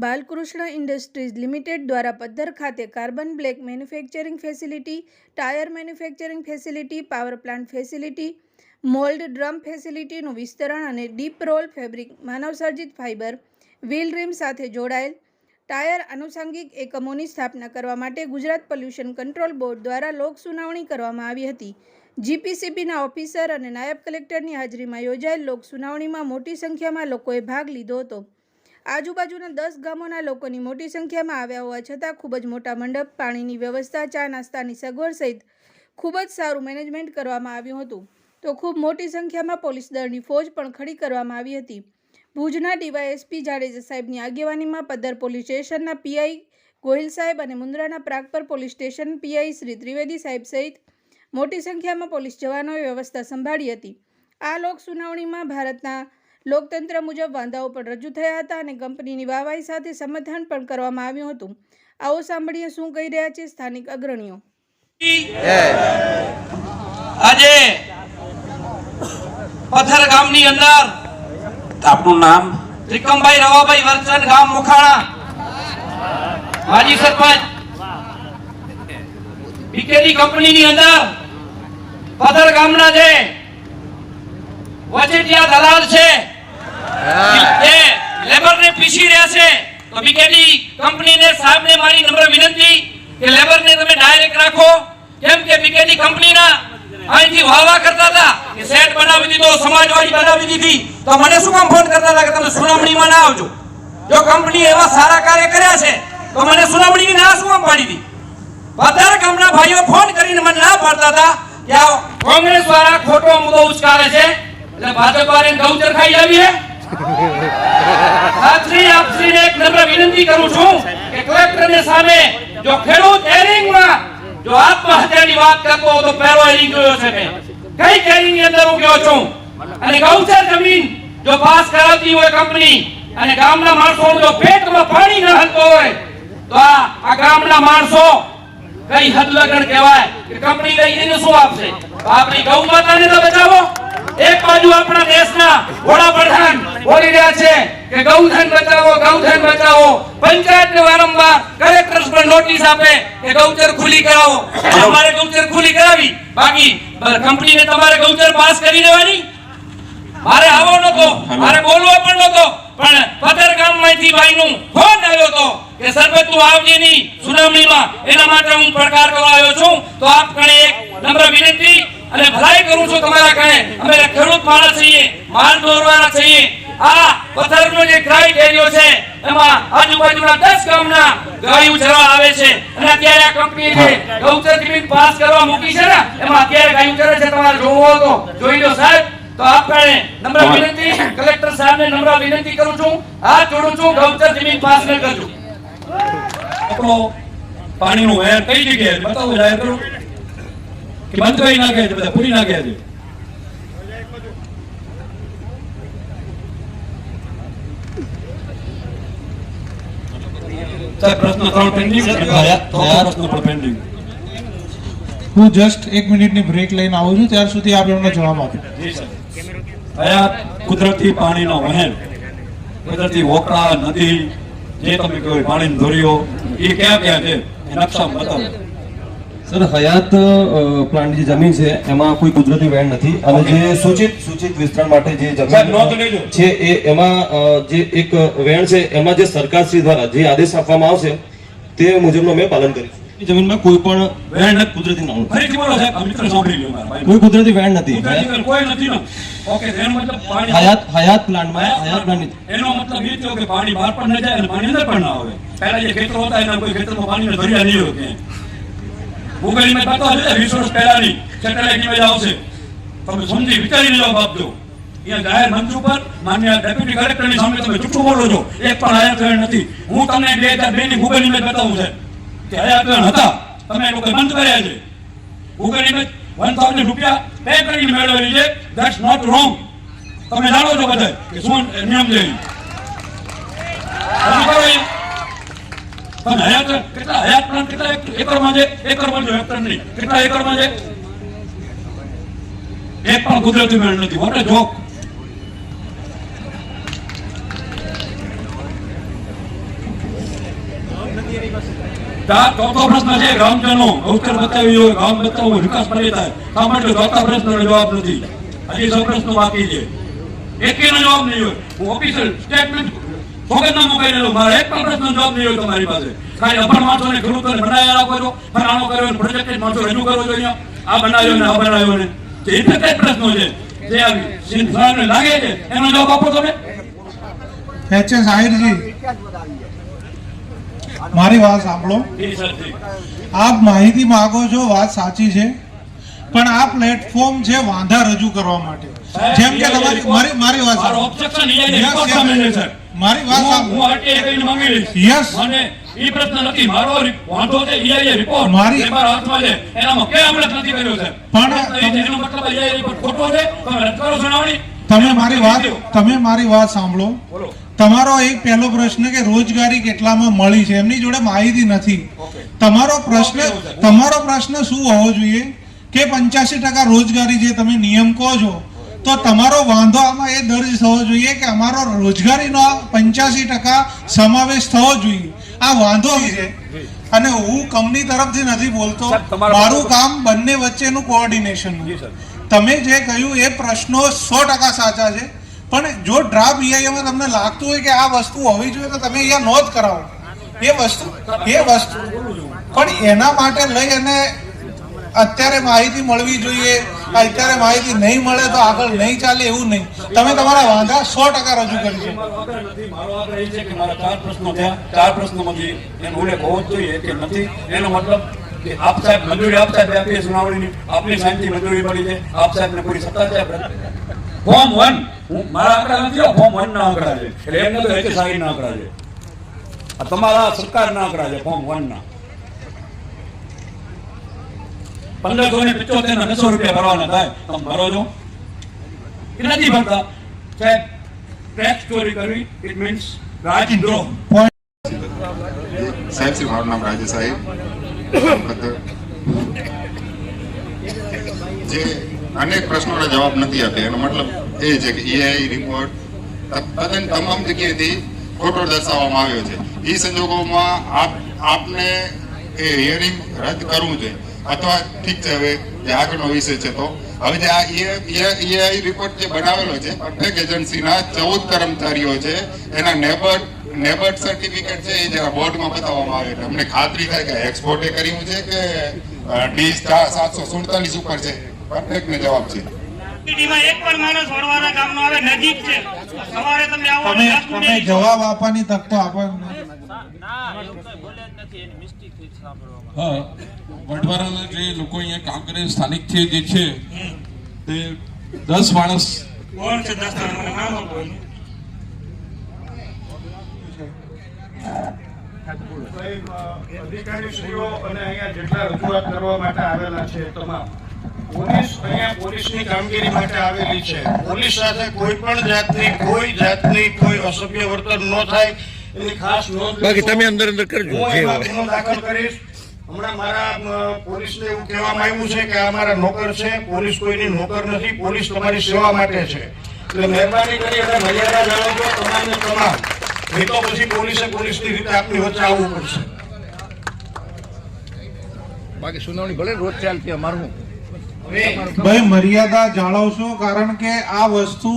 Balkrishna industries limited દ્વારા પદ્ધર ખાતે carbon black manufacturing facility, tyre manufacturing facility, power plant facility, mould drum ફેસિલિટીનું વિસ્તરણ અને ડીપ રોલ ફેબ્રિક માનવસર્જિત ફાઇબર વ્હીલ રીમ સાથે જોડાયેલ ટાયર આનુષંગિક એકમોની સ્થાપના કરવા માટે ગુજરાત પોલ્યુશન કંટ્રોલ બોર્ડ દ્વારા લોક સુનાવણી કરવામાં આવી હતી। જીપીસીબીના ઓફિસર અને નાયબ કલેક્ટરની હાજરીમાં યોજાયેલ લોક સુનાવણીમાં મોટી સંખ્યામાં લોકોએ ભાગ લીધો હતો। આજુબાજુના 10 ગામોના લોકોની મોટી સંખ્યામાં આવ્યા હોવા છતાં ખૂબ જ મોટા મંડપ, પાણીની વ્યવસ્થા, ચા નાસ્તાની સગવડ સહિત ખૂબ જ સારું મેનેજમેન્ટ કરવામાં આવ્યું હતું। તો ખૂબ મોટી સંખ્યામાં પોલીસ દળની ફોજ પણ ખડી કરવામાં આવી હતી। ભુજના ડીવાયએસપી જાડેજા સાહેબની આગેવાનીમાં પદ્ધર પોલીસ સ્ટેશનના પીઆઈ ગોહિલ સાહેબ અને મુન્દ્રાના Pragpar police station PI Shri Trivedi સાહેબ સહિત મોટી સંખ્યામાં પોલીસ જવાનોએ વ્યવસ્થા સંભાળી હતી। આ લોક સુનાવણીમાં ભારતના લોકતંત્ર મુજબ વાંધાઓ પણ રજૂ થયા હતા અને કંપનીની વાહવાહી સાથે સમાધાન પણ કરવામાં આવ્યું હતું। આવો સાંભળીએ શું કહી રહ્યા છે સ્થાનિક અગ્રણીઓ। આજે પથર ગામની અંદર આપનું નામ ત્રિકમભાઈ રવાભાઈ વર્ચન, ગામ મુખાણા, માજી સરપંચ, બીકેડી કંપનીની અંદર પથર ગામના જે વચેટિયા દલાલ છે એ લેબરને પીસી રહ્યા છે, તો બીકેડી કંપનીને સાહેબને મારી નમ્ર વિનંતી કે લેબરને તમે ડાયરેક્ટ રાખો, કેમ કે બીકેડી કંપનીના અહીંથી વાવા કરતા હતા કે સેટ બનાવી દીધો, સમાજવાડી બનાવી દીધી, તો મને શું કામ ફોન કરતા હતા કે તમે સુનાવણીમાં ના આવજો? જો કંપની એવા સારા કાર્ય કર્યા છે તો મને સુનાવણીની ના શું કામ પાડી હતી? બધા ગામના ભાઈઓ ફોન કરીને મને ના પાડતા હતા કે આ કોંગ્રેસ વાળા ખોટો મુદ્દો ઉચકારે છે એટલે ભાજપ વાળાને ગૌચર ખાઈ આવીએ। આપશ્રીને એક નમ્ર વિનંતી કરું છું કે કલેક્ટરને સામે જો ખેડૂત હેરિંગમાં જો આત્મહત્યાની વાત કરતો તો પહેલો હેરિંગ જોયો છે મેં, કઈ હેરિંગની અંદર હું ગયો છું, અને ગૌચર જમીન જો પાસ કરાવતી હોય કંપની અને ગામના માણસોનું જો પેટમાં પાણી ન હલતો હોય તો આ ગામના માણસો કઈ હદ લગન કહેવાય કે કંપની લઈને શું આપશે? આપણી ગૌ માતાને તો બચાવો। એક બાજુ આપણા દેશના વડાપ્રધાન બોલી રહ્યા છે કે ગૌધન બચાવો, ગૌધન બચાવો, પંચાયતને વારંવાર કલેક્ટર્સ પર નોટિસ આપે કે ગૌચર ખુલ્લી કરાવો, અમારે ગૌચર ખુલ્લી કરાવી, બાકી કંપનીને તમારે ગૌચર પાસ કરી દેવાની। મારે આવો નતો, મારે બોલવો પણ નતો, પણ પથર ગામમાંથી ભાઈનું ફોન આવ્યો હતો કે સરપંચ તું આવજે નહીં સુનાવણીમાં, એના માટે હું પડકાર કરવા આવ્યો છું। તો આપ કણે એક નમ્ર વિનંતી અને ભલાઈ કરું છું તમારા કણે, અમે ખેડૂત માણસ છીએ, માલ દોરવાના છીએ। આ પથરનો જે ક્રાઇટેરિયો છે એમાં આજુબાજુના 10 ગામના ગાયું ચરવા આવે છે અને અત્યારે આ કંપની જે ગૌચર જમીન પાસ કરવા મૂકી છે ને એમાં અત્યારે ગાયું ચરે છે, તમારે જોવો તો જોઈ લો સાહેબ। તો આપણે નમ્ર વિનંતી કલેક્ટર સાહેબને નમ્ર વિનંતી કરું છું, હાથ જોડું છું, ગૌચર જમીન પાસ ન કરજો। આપણો પાણીનું વહેણ કઈ જગ્યાએ બતાવો, જાહેર કરો કે બંધ કરી નાખે છે, બધા પૂરી નાખ્યા છે। પ્રશ્ન 3 પેન્ડિંગ, પ્રશ્ન પણ પેન્ડિંગ। હું જસ્ટ 1 મિનિટની બ્રેક લઈને આવું છું, ત્યાર સુધી આપ એમનો જવાબ આપો। કુદરતી પાણીનો વહેણ, કુદરતી વોકળા, નદી, જે તમે કહો પાણીની ધોરીઓ, એ ક્યાં ક્યાં છે એ નકશામાં બતાવો। સર, હયાત પ્લાન્ટની જે જમીન છે એમાં કોઈ કુદરતી વહેણ નથી, અને જે સૂચિત વિસ્તરણ માટે જે જમીન છે એ એમાં જે એક વહેણ છે એમાં જે સરકારશ્રી દ્વારા જે આદેશ આપવામાં આવશે તે મુજબનું અમે પાલન કરીશું। જમીનમાં કોઈ પણ વહેણ કુદરતી ના ફરીથી બોલો સાહેબ, આ મિત્ર સાંભળી લો મારા, કોઈ કુદરતી વહેણ નથી, કોઈ નથી ને? ઓકે, એનો મતલબ પાણી હયાત પ્લાન્ટમાં એનો મતલબ એ થયો કે પાણી બહાર પણ ન જાય અને પાણી અંદર પણ ના આવે। પહેલા જે ખેતરો હતા એના કોઈ ખેતરમાં પાણીના ધરિયા નહીં હોય ક્યાંય। ગૂગલ મેપ બતાવો છે 20 વર્ષ પહેલાની સેટેલાઇટ ઇમેજ આવશે, તમે સમજી વિચારીને જવાબ આપજો। અહીંયા જાહેર મંચ ઉપર માન્ય ડેપ્યુટી કલેક્ટરની સામે તમે જૂઠું બોલો છો, એક પણ હયાત વહેણ નથી। હું તમને 2002 ની ગૂગલ ઇમેજ બતાવું છે કે હયાત વહેણ હતા, તમે એ લોકો બંધ કર્યા છે। ગૂગલ ઇમેજ 1000 રૂપિયા પે કરીને મેળવેલી છે, ધેટ્સ નોટ રોંગ। તમે જાણો છો બધા કે શું નિયમ છે। તમે હયાત કેટલા હયાત પ્લાન્ટ કેટલા એકરમાં છે? એકરમાં જો હેક્ટર નહીં, કેટલા એકરમાં છે? એક પણ કુદરતી વહેણ નથી। What a joke. ચોથો પ્રશ્ન છે ગ્રામજનો અવસર બતાવી હોય, ગામ બતાવવું, વિકાસ કરી થાય. શા માટે ચોથા પ્રશ્નનો જવાબ નથી? હજી 6 પ્રશ્નો બાકી છે, એકેયનો જવાબ નહીં હોય. હું ઓફિશિયલ સ્ટેટમેન્ટ સોગંદનામું કહી રહ્યો, મારા એક પણ પ્રશ્નનો જવાબ નહીં હોય તમારી પાસે. ખાલી અભણ માણસોને ખેડૂતોને બનાવી રાખો છો, ફલાણો કર્યો, પ્રોજેક્ટ માણસો રજૂ કરો છો, અહીંયા આ બનાવ્યો ને આ બનાવ્યો ને. જે ઇફેક્ટેડ પ્રશ્નો છે જે સિંધને લાગે છે એનો જવાબ આપો તમે. એચ.એસ. આહિરજી, મારી વાત સાંભળો. આપ માહિતી માંગો છો, વાત સાચી છે, પણ આ પ્લેટફોર્મ છે વાંધા રજૂ કરવા માટે. જેમ કે તમારી મારી વાત સાંભળો. મારી વાત સાંભળો. યસ, મને ઈ પ્રશ્ન નથી, મારો વાંધો છે ઈઆઈએ રિપોર્ટ મારી મારા હાથમાં છે, એનામાં કે અમલ નથી કર્યો છે. પણ એનો મતલબ ઈઆઈએ રિપોર્ટ ખોટો છે, તમે રદ કરો સુનાવણી. તમે મારી વાત સાંભળો. તમારો એક પહેલો પ્રશ્ન કે રોજગારી કેટલામાં મળી છે, એમની જોડે માહિતી નથી. તમારો પ્રશ્ન શું હોવો જોઈએ કે 85% રોજગારી જે તમે નિયમ કહો છો, તો તમારો વાંધો આમાં એ દર્જ થવો જોઈએ કે અમારો રોજગારીનો 85% સમાવેશ થવો જોઈએ. આ વાંધો છે, અને હું કંપની તરફથી નથી બોલતો, મારું કામ બંને વચ્ચેનું કોઓર્ડિનેશનનું. તમે જે કહ્યું એ પ્રશ્નો 100% સાચા છે, પણ જો ડ્રાફ્ટ ઈઆઈએમાં તમને લાગતું હોય કે આ વસ્તુ હોવી જોઈએ તો તમે અહીંયા નોંધ કરાવો. એ વસ્તુ પણ એના માટે લઈ અને અત્યારે માહિતી મળવી જોઈએ, અત્યારે માહિતી નહીં મળે તો આગળ નહીં ચાલે એવું નહીં. તમે તમારા વાંધા 100% રજૂ કરી છે. મારો આગ્રહ એ છે કે મારા 4 પ્રશ્નો થયા, 4 પ્રશ્નોમાંથી એનો ઉલ્લેખ હોવો જ જોઈએ કે નથી. એનો મતલબ કે આપ સાહેબ મંજૂરી આપતા જ આપીએ સુનાવણીની, આપની સાહેબથી મંજૂરી મળી છે, આપ સાહેબને પૂરી સત્તા છે. ફોર્મ 1 મારા આંકડા નથી, ફોર્મ 1 ના આંકડા છે, એટલે એમ નથી એચ.એસ. આહિરના આંકડા છે, આ તમારા સરકારના આંકડા છે ફોર્મ 1 ના. 1575 ના 900 રૂપિયા ભરવાના થાય, તમે ભરો છો કે નથી ભરતા? સાહેબ, ટેક્સ ચોરી કરવી ઇટ મીન્સ રાજદ્રોહ. સાહેબ શ્રી, મારું નામ રાજેશ સાહેબ. જે અનેક પ્રશ્નોના જવાબ નથી આપ્યા, એનો મતલબ એ છે કે ઈઆઈ રિપોર્ટ તદ્દન તમામ જગ્યાએથી ખોટો દર્શાવવામાં આવ્યો છે. એ સંજોગોમાં આપને એ હિયરિંગ રદ કરવું જોઈએ, અથવા ઠીક છે હવે જે આગળનો વિષય છે તો હવે જે આ ઈઆઈ રિપોર્ટ જે બનાવેલો છે, પ્રત્યેક એજન્સીના 14 કર્મચારીઓ છે, એના નેબર્ડ સર્ટિફિકેટ છે, એ જરા બોર્ડમાં બતાવવામાં આવે એટલે અમને ખાતરી થાય કે એક્સપોર્ટે કર્યું છે કે ડી 747 ઉપર છે. પ્રત્યેકને જવાબ છે. તમે જવાબ આપવાની તક તો આપો. હા, વઢવારાના જે લોકો અહીંયા કામ કરે સ્થાનિક છે જે છે તે 10 માણસ. અધિકારીશ્રીઓ અને અહીંયા જેટલા રજૂઆત કરવા માટે આવેલા છે તમામ પોલીસની કામગીરી માટે આવેલી છે. પોલીસ સાથે કોઈ પણ જાતની કોઈ અસભ્ય વર્તન ન થાય એની ખાસ નોંધ. બાકી તમે અંદર કરજો. હું એમાં ગુનો દાખલ કરીશ. હમણાં મારા પોલીસને એવું કહેવામાં આવ્યું છે કે આ મારા નોકર છે. પોલીસ કોઈની નોકર નથી, પોલીસ તમારી સેવા માટે છે. એટલે મહેરબાની કરી અને મર્યાદા જાળવજો તમામને તમામ. નહીં તો પછી પોલીસની રીતે આપની વચ્ચે આવવું પડશે. બાકી સુનાવણી ભલે રોજ ચાલતી, અમારું ભાઈ મર્યાદા જાળવશો, કારણ કે આ વસ્તુ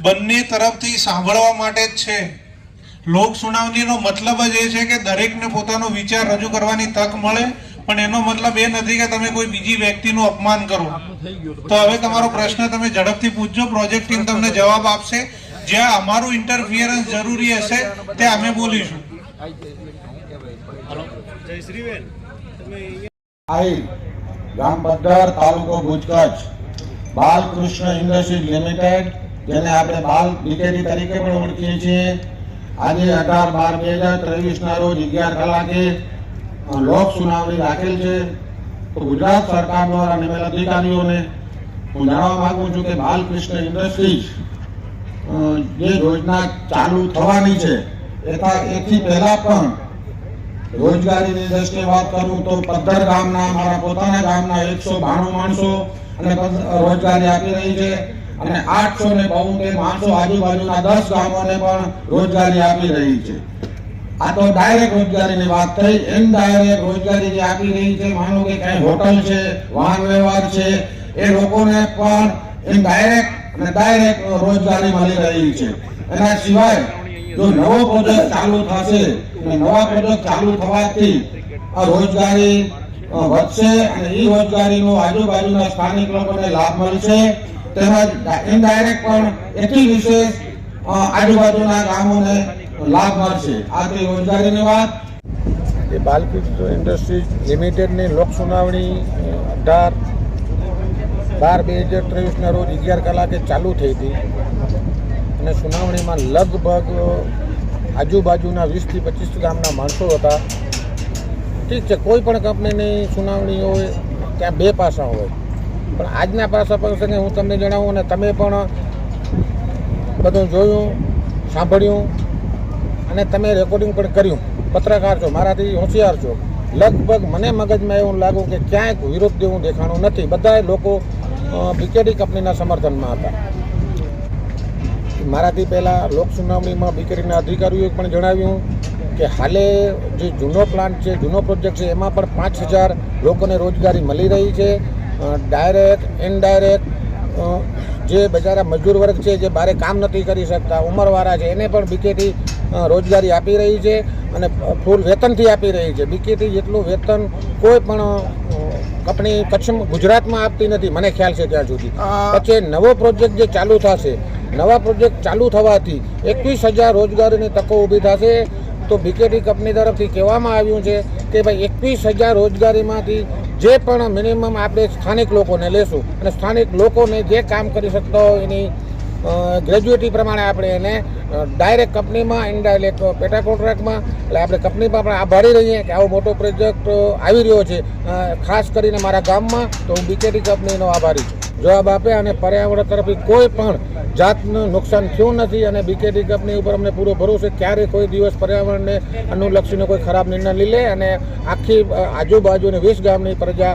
બંને તરફથી સાંભળવા માટે જ છે. લોક સુનાવણીનો મતલબ જ એ છે કે દરેકને પોતાનો વિચાર રજૂ કરવાની તક મળે, પણ એનો મતલબ એ નથી કે તમે કોઈ બીજી વ્યક્તિનું અપમાન કરો. તો હવે તમારો પ્રશ્ન તમે ઝડપથી પૂછજો, પ્રોજેક્ટ ટીમ તમને જવાબ આપશે. જ્યાં અમારું ઇન્ટરફિયરન્સ જરૂરી હશે તે અમે બોલીશું. ગામ પદ્ધર, તાલુકો ભુજ, કચ્છ. બાલકૃષ્ણ ઇન્ડસ્ટ્રીઝ લિમિટેડ, જેને આપણે બાલ બીકેડી તરીકે પણ ઓળખીએ છીએ, આજે 18/12/2023 ના રોજ 11 કલાકે લોક સુનાવણી રાખેલ છે. તો ગુજરાત સરકાર દ્વારા નિમેલ અધિકારીઓને હું જણાવવા માંગુ છું કે બાલકૃષ્ણ ઇન્ડસ્ટ્રીઝ જે યોજના ચાલુ થવાની છે એથી પહેલા પણ રોજગારીની દ્રષ્ટિએ વાત કરું તો પદ્ધર ગામના મારા પોતાના ગામના 192 માણસો અને રોજગારી આપી રહી છે, અને 872 માણસો આજુબાજુના 10 ગામોને પણ રોજગારી આપી રહી છે. આ તો ડાયરેક્ટ રોજગારીની વાત થઈ. ઇનડાયરેક્ટ રોજગારી જે આપી રહી છે, માનો કે કઈ હોટલ છે, વાહન વ્યવહાર છે, એ લોકોને પણ ઇનડાયરેક્ટ અને ડાયરેક્ટ રોજગારી મળી રહી છે. એના સિવાય જો નવો પ્રોજેક્ટ ચાલુ થશે, નવા પ્રોજેક્ટ ચાલુ થવાથી આ રોજગારી વધશે અને એ રોજગારીનો આજુબાજુના સ્થાનિક લોકોને લાભ મળશે. તેમજ ઇનડાયરેક્ટ પણ એટલી વિશેષ આજુબાજુના ગામોને લાભ મળશે. આ તે રોજગારીની વાત. એ બાલકૃષ્ણ ઇન્ડસ્ટ્રીઝ લિમિટેડની લોક સુનાવણી 18/12/2023ના રોજ 11 કલાકે ચાલુ થઈ હતી અને સુનાવણીમાં લગભગ આજુબાજુના 20 થી 25 ગામના માણસો હતા. ઠીક છે, કોઈ પણ કંપનીની સુનાવણી હોય ત્યાં બે પાસા હોય, પણ આજના પાસા પ્રસંગે હું તમને જણાવું અને તમે પણ બધું જોયું, સાંભળ્યું અને તમે રેકોર્ડિંગ પણ કર્યું. પત્રકાર છો, મારાથી હોશિયાર છો. લગભગ મને મગજમાં એવું લાગ્યું કે ક્યાંય વિરોધ જેવું દેખાણું નથી. બધા લોકો બીકેડી કંપનીના સમર્થનમાં હતા. મારાથી પહેલાં લોક સુનાવણીમાં બીકેડીના અધિકારીઓએ પણ જણાવ્યું કે હાલે જે જૂનો પ્લાન્ટ છે, જૂનો પ્રોજેક્ટ છે, એમાં પણ 5000 લોકોને રોજગારી મળી રહી છે. ડાયરેક્ટ ઇનડાયરેક્ટ જે બજારા મજૂર વર્ગ છે, જે બારે કામ નથી કરી શકતા, ઉંમરવાળા છે, એને પણ બીકેટી રોજગારી આપી રહી છે અને ફૂલ વેતનથી આપી રહી છે. બીકેટી જેટલું વેતન કોઈ પણ કંપની કચ્છમાં, ગુજરાતમાં આપતી નથી, મને ખ્યાલ છે ત્યાં સુધી. પછી નવો પ્રોજેક્ટ જે ચાલુ થશે, નવા પ્રોજેક્ટ ચાલુ થવાથી 21,000 રોજગારીની તકો ઊભી થશે. તો બીકેટી કંપની તરફથી કહેવામાં આવ્યું છે કે ભાઈ 21,000 રોજગારીમાંથી જે પણ મિનિમમ આપણે સ્થાનિક લોકોને લેશું અને સ્થાનિક લોકોને જે કામ કરી શકતા હોય એની ગ્રેજ્યુએટી પ્રમાણે આપણે એને ડાયરેક્ટ કંપનીમાં, ઇનડાયરેક્ટ પેટા કોન્ટ્રાક્ટમાં, એટલે આપણે કંપનીમાં પણ આભારી રહીએ કે આવો મોટો પ્રોજેક્ટ આવી રહ્યો છે, ખાસ કરીને મારા ગામમાં. તો હું બીકેટી કંપનીનો આભારી છું. જવાબ આપે અને પર્યાવરણ તરફથી કોઈ પણ જાતનું નુકસાન થયું નથી અને બીકેટી કંપની ઉપર અમને પૂરો ભરોસો. ક્યારેય કોઈ દિવસ પર્યાવરણને અનુલક્ષીને કોઈ ખરાબ નિર્ણય લઈ લે અને આખી આજુબાજુની 20 ગામની પ્રજા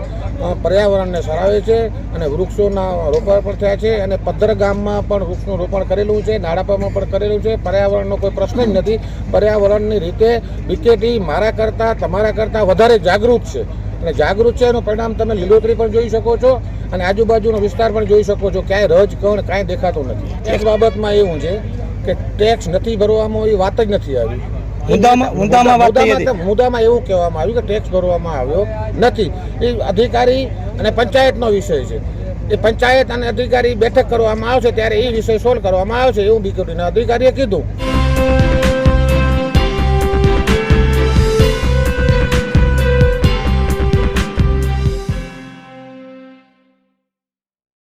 પર્યાવરણને સરાવે છે અને વૃક્ષોના રોપણ પણ થયા છે અને પદ્ધર ગામમાં પણ વૃક્ષનું રોપણ કરેલું છે, નાડાપામાં પણ કરેલું છે. પર્યાવરણનો કોઈ પ્રશ્ન જ નથી. પર્યાવરણની રીતે બીકેટી મારા કરતાં, તમારા કરતાં વધારે જાગૃત છે અને જાગૃત છે એનું પરિણામ તમે લીલોતરી પણ જોઈ શકો છો અને આજુબાજુનો વિસ્તાર પણ જોઈ શકો છો. ક્યાંય રજ કણ કાંઈ દેખાતું નથી. એક બાબતમાં એવું છે કે ટેક્સ નથી ભરવામાં, એ વાત જ નથી આવી. મુદ્દામાં એવું કહેવામાં આવ્યું કે ટેક્સ ભરવામાં આવ્યો નથી. એ અધિકારી અને પંચાયતનો વિષય છે. એ પંચાયત અને અધિકારી બેઠક કરવામાં આવશે ત્યારે એ વિષય સોલ્વ કરવામાં આવશે એવું બીકેટીના અધિકારીએ કીધું.